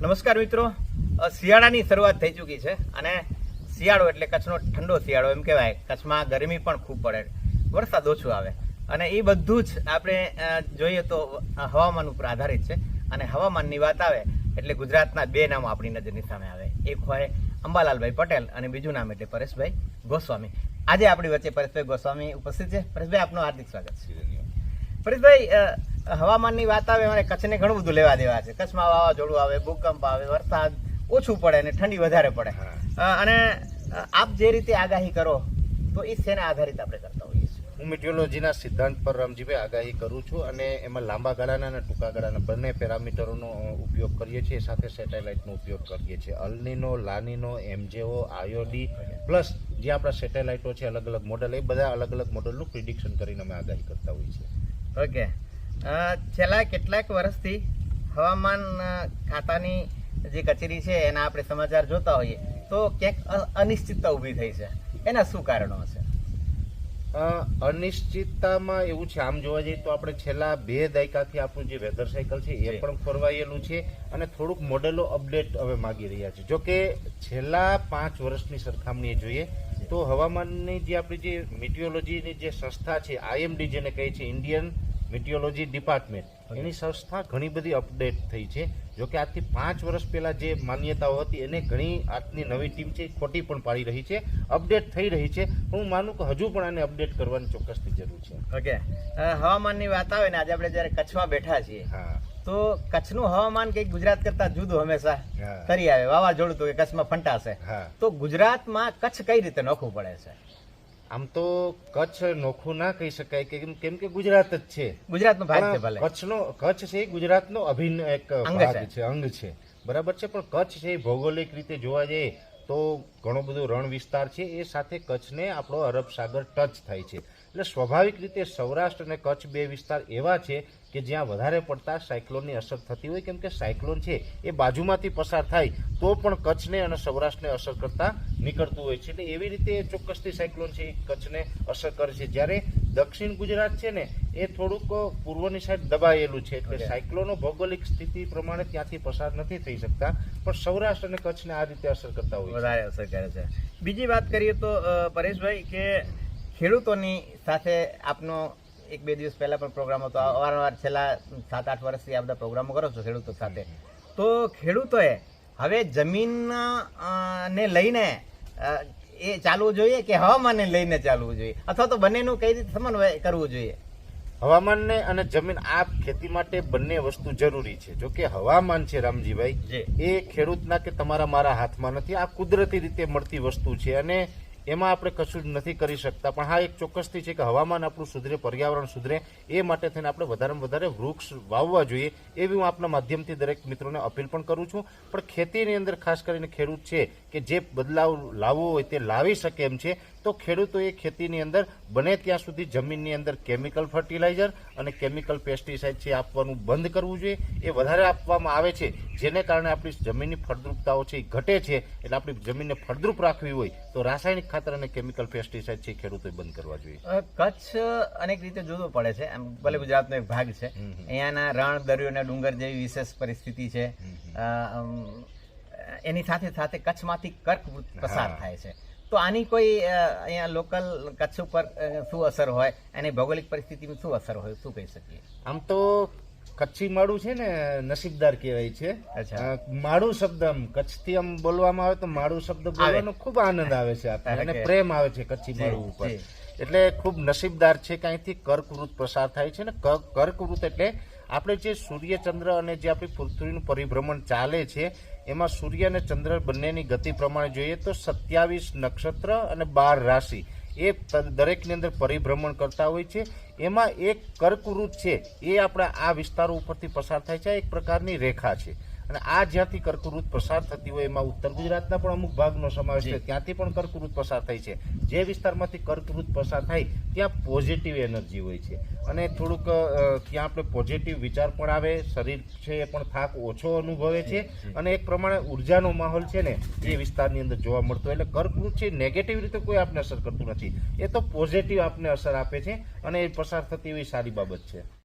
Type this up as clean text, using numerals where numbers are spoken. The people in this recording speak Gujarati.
નમસ્કાર મિત્રો, શિયાળાની શરૂઆત થઈ ચૂકી છે અને શિયાળો એટલે કચ્છનો ઠંડો શિયાળો એમ કહેવાય. કચ્છમાં ગરમી પણ ખૂબ પડે, વરસાદ ઓછો આવે અને એ બધું જ આપણે જોઈએ તો હવામાન ઉપર આધારિત છે. અને હવામાનની વાત આવે એટલે ગુજરાતના બે નામો આપણી નજરની સામે આવે. એક હોય અંબાલાલભાઈ પટેલ અને બીજું નામ એટલે પરેશભાઈ ગોસ્વામી. આજે આપણી વચ્ચે પરેશભાઈ ગોસ્વામી ઉપસ્થિત છે. પરેશભાઈ, આપનું હાર્દિક સ્વાગત છે. પરેશભાઈ, હવામાનની વાત આવે અને કચ્છને ઘણું બધું લેવા દેવા છે. કચ્છમાં વાવાઝોડું આવે, ભૂકંપ આવે, વરસાદ ઓછું પડે અને ઠંડી વધારે પડે. અને આપ જે રીતે આગાહી કરો તો એ શેના આધારિત આપણે કરતા હોઈએ છીએ? હું મિટિયોલોજીના સિદ્ધાંત પર રામજીભાઈ આગાહી કરું છું અને એમાં લાંબા ગાળાના અને ટૂંકા ગાળાના બંને પેરામીટરોનો ઉપયોગ કરીએ છીએ. સાથે સેટેલાઇટનો ઉપયોગ કરીએ છીએ. અલનીનો, લાનીનો, એમજેઓ, આયોડી પ્લસ જે આપણા સેટેલાઇટો છે અલગ અલગ મોડલ, એ બધા અલગ અલગ મોડલનું પ્રિડિક્શન કરીને અમે આગાહી કરતા હોઈએ છીએ. ઓકે, છેલ્લા કેટલાક વર્ષથી હવામાન ખાતાની જે કચેરી છે એના આપણે સમાચાર જોતા હોઈએ તો ક્યાંક અનિશ્ચિતતા ઊભી થઈ છે. એના શું કારણો હશે? અનિશ્ચિતતામાં એવું છે, આમ જોવા જઈએ તો આપણે છેલ્લા 2 દાયકાથી આપણું જે વેધર સાયકલ છે એ પણ ફરવાયેલું છે અને થોડુંક મોડેલો અપડેટ હવે માગી રહ્યા છે. જો કે છેલ્લા 5 વર્ષની સરખામણીએ જોઈએ તો હવામાનની જે આપણી જે મિટિયોલોજીની જે સંસ્થા છે, IMD જેને કહે છે, ઇન્ડિયન મિટિયોલોજી ડિપાર્ટમેન્ટ, એની સંસ્થા ઘણી બધી અપડેટ થઈ છે. જો કે આજથી 5 વર્ષ પહેલાં જે માન્યતાઓ હતી એને ઘણી આજની નવી ટીમ છે ખોટી પણ પાડી રહી છે, અપડેટ થઈ રહી છે. હું માનું કે હજુ પણ આને અપડેટ કરવાની ચોક્કસથી જરૂર છે. ઓકે, હવામાનની વાત આવે ને આજે આપણે જ્યારે કચ્છમાં બેઠા છીએ તો કચ્છનું હવામાન કંઈક ગુજરાત કરતા જુદું હંમેશા કરી આવે. વાવાઝોડું તો કચ્છમાં ફંટાશે, તો ગુજરાતમાં કચ્છ કઈ રીતે નોખું પડે છે? આમ તો કચ્છ નોખું ના કહી શકાય કેમ કે ગુજરાત જ છે, ગુજરાતનો ભાગ છે. ભલે કચ્છ છે એ ગુજરાતનો અભિન્ન એક ભાગ છે, અંગ છે, બરાબર છે. પણ કચ્છ છે ભૌગોલિક રીતે જોવા જઈએ તો ઘણો બધો રણ વિસ્તાર છે. એ સાથે કચ્છને આપણો અરબ સાગર ટચ થાય છે. એટલે સ્વાભાવિક રીતે સૌરાષ્ટ્ર અને કચ્છ બે વિસ્તાર એવા છે કે જ્યાં વધારે પડતા સાયક્લોનની અસર થતી હોય. કેમ કે સાયક્લોન છે એ બાજુમાંથી પસાર થાય તો પણ કચ્છને અને સૌરાષ્ટ્રને અસર કરતા નીકળતું હોય છે. એટલે એવી રીતે ચોક્કસથી સાયક્લોન છે એ કચ્છને અસર કરે છે. જ્યારે દક્ષિણ ગુજરાત છે ને એ થોડુંક પૂર્વની સાઈડ દબાયેલું છે, એટલે સાયક્લોનો ભૌગોલિક સ્થિતિ પ્રમાણે ત્યાંથી પસાર નથી થઈ શકતા, પણ સૌરાષ્ટ્ર અને કચ્છને આ રીતે અસર કરતા હોય વધારે અસર કરે છે. બીજી વાત કરીએ તો પરેશભાઈ, કે ખેડૂતોની સાથે આપનો 1-2 દિવસ પહેલા પણ પ્રોગ્રામ હતો. અવારનવાર છેલ્લા 7-8 વર્ષથી આ બધા પ્રોગ્રામો કરો છો ખેડૂતો સાથે. તો ખેડૂતોએ હવે જમીન ને લઈને એ ચાલવું જોઈએ કે હવામાનને લઈને ચાલવું જોઈએ, અથવા તો બંનેનું કઈ રીતે સમન્વય કરવું જોઈએ? હવામાનને અને જમીન આ ખેતી માટે બંને વસ્તુ જરૂરી છે. જો કે હવામાન છે રામજીભાઈ, એ ખેડૂતના કે તમારા મારા હાથમાં નથી. આ કુદરતી રીતે મળતી વસ્તુ છે અને એમાં આપણે કશું જ નથી કરી શકતા. પણ હા, એક ચોક્કસથી છે કે હવામાન આપણું સુધરે, પર્યાવરણ સુધરે, એ માટે થઈને આપણે વધારેમાં વધારે વૃક્ષ વાવવા જોઈએ. એવી હું આપના માધ્યમથી દરેક મિત્રોને અપીલ પણ કરું છું. પણ ખેતીની અંદર ખાસ કરીને ખેડૂત છે કે જે બદલાવ લાવવો હોય તે લાવી શકે એમ છે, તો ખેડૂતોએ ખેતીની અંદર બને ત્યાં સુધી જમીનની અંદર કેમિકલ ફર્ટિલાઇઝર અને કેમિકલ પેસ્ટિસાઇડ છે આપવાનું બંધ કરવું જોઈએ. એ વધારે આપવામાં આવે છે જેને કારણે આપણી જમીનની ફળદ્રુપતાઓ છે એ ઘટે છે. એટલે આપણી જમીનને ફળદ્રુપ રાખવી હોય તો રાસાયણિક ખાતર અને કેમિકલ પેસ્ટિસાઇડ છે ખેડૂતોએ બંધ કરવા જોઈએ. કચ્છ અનેક રીતે જુદું પડે છે, એમ ભલે ગુજરાતનો એક ભાગ છે. અહીંયાના રણ, દરિયો અને ડુંગર જેવી વિશેષ પરિસ્થિતિ છે. એની સાથે સાથે કચ્છમાંથી કર્કવૃત પસાર થાય છે. તો આની કોઈ અહીંયા લોકલ કચ્છ ઉપર શું અસર હોય, એની ભૌગોલિક પરિસ્થિતિમાં શું અસર હોય, શું કહી શકીએ? આમ તો કચ્છી માળું છે ને નસીબદાર કહેવાય છે. માળું શબ્દ આમ કચ્છથી આમ બોલવામાં આવે તો માળું શબ્દ બોલવાનો ખૂબ આનંદ આવે છે આપણને અને પ્રેમ આવે છે કચ્છી માળું ઉપર. એટલે ખૂબ નસીબદાર છે કે અહીંથી કર્કવૃત પસાર થાય છે. ને કર્કવૃત એટલે આપણે જે સૂર્ય, ચંદ્ર અને જે આપણી પૃથ્વીનું પરિભ્રમણ ચાલે છે એમાં સૂર્ય અને ચંદ્ર બંનેની ગતિ પ્રમાણે જોઈએ તો 27 નક્ષત્ર અને 12 રાશિ એ દરેકની અંદર પરિભ્રમણ કરતા હોય છે. એમાં એક કર્કવૃત છે એ આપણા આ વિસ્તારો ઉપરથી પસાર થાય છે. એક પ્રકારની રેખા છે અને આ જ્યાંથી કર્કવૃત પસાર થતી હોય એમાં ઉત્તર ગુજરાતના પણ અમુક ભાગનો સમાવેશ છે, ત્યાંથી પણ કર્કવૃત પસાર થાય છે. જે વિસ્તારમાંથી કર્કવૃત પસાર થાય ત્યાં પોઝિટિવ એનર્જી હોય છે અને થોડુંક ત્યાં આપણે પોઝિટિવ વિચાર પણ આવે, શરીર છે એ પણ થાક ઓછો અનુભવે છે અને એક પ્રમાણે ઉર્જાનો માહોલ છે ને એ વિસ્તારની અંદર જોવા મળતો. એટલે કર્કવૃત છે નેગેટિવ રીતે કોઈ આપને અસર કરતું નથી, એ તો પોઝિટિવ આપને અસર આપે છે અને એ પસાર થતી એવી સારી બાબત છે.